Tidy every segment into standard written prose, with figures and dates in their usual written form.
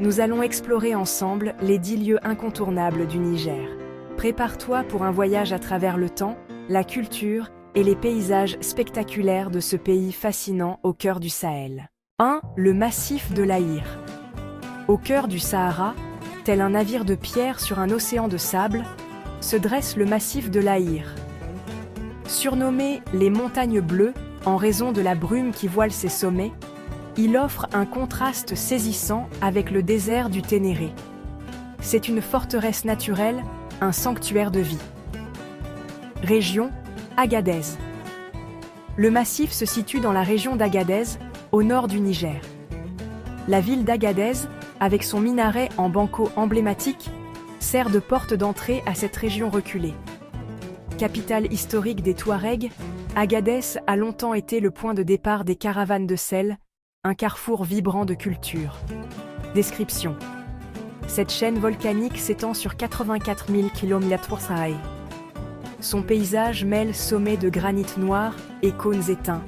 Nous allons explorer ensemble les 10 lieux incontournables du Niger. Prépare-toi pour un voyage à travers le temps, la culture et les paysages spectaculaires de ce pays fascinant au cœur du Sahel. 1. Le massif de l'Aïr. Au cœur du Sahara, tel un navire de pierre sur un océan de sable, se dresse le massif de l'Aïr. Surnommé les montagnes bleues en raison de la brume qui voile ses sommets, il offre un contraste saisissant avec le désert du Ténéré. C'est une forteresse naturelle, un sanctuaire de vie. Région, Agadez. Le massif se situe dans la région d'Agadez, au nord du Niger. La ville d'Agadez, avec son minaret en banco emblématique, sert de porte d'entrée à cette région reculée. Capitale historique des Touaregs, Agadez a longtemps été le point de départ des caravanes de sel, un carrefour vibrant de culture. Description. Cette chaîne volcanique s'étend sur 84 000 km. Son paysage mêle sommets de granit noir et cônes éteints,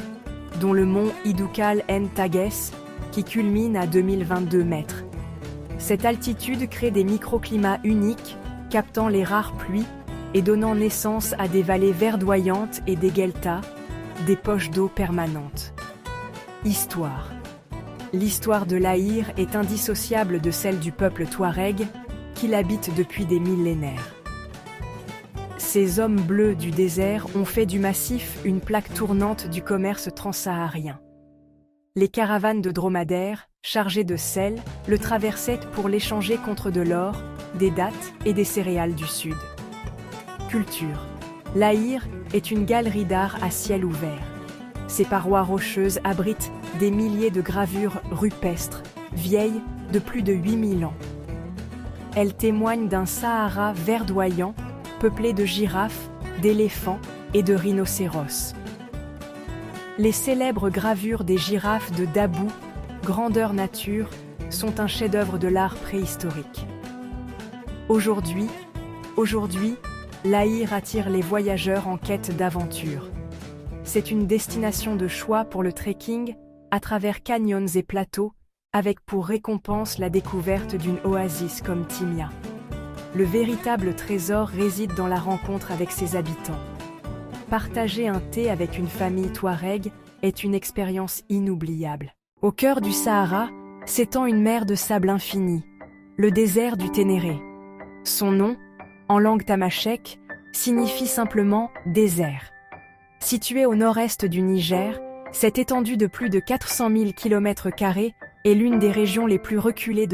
dont le mont Idoukal en Taguès, qui culmine à 2022 mètres. Cette altitude crée des microclimats uniques, captant les rares pluies et donnant naissance à des vallées verdoyantes et des gueltas, des poches d'eau permanentes. Histoire. L'histoire de l'Aïr est indissociable de celle du peuple touareg, qui l'habite depuis des millénaires. Ces hommes bleus du désert ont fait du massif une plaque tournante du commerce transsaharien. Les caravanes de dromadaires, chargées de sel, le traversaient pour l'échanger contre de l'or, des dattes et des céréales du sud. Culture. L'Aïr est une galerie d'art à ciel ouvert. Ses parois rocheuses abritent des milliers de gravures rupestres, vieilles de plus de 8000 ans. Elles témoignent d'un Sahara verdoyant, peuplé de girafes, d'éléphants et de rhinocéros. Les célèbres gravures des girafes de Dabou, grandeur nature, sont un chef-d'œuvre de l'art préhistorique. Aujourd'hui, l'Aïr attire les voyageurs en quête d'aventure. C'est une destination de choix pour le trekking, à travers canyons et plateaux, avec pour récompense la découverte d'une oasis comme Timia. Le véritable trésor réside dans la rencontre avec ses habitants. Partager un thé avec une famille touareg est une expérience inoubliable. Au cœur du Sahara s'étend une mer de sable infini, le désert du Ténéré. Son nom, en langue tamashek, signifie simplement « désert ». Située au nord-est du Niger, cette étendue de plus de 400 000 km² est l'une des régions les plus reculées de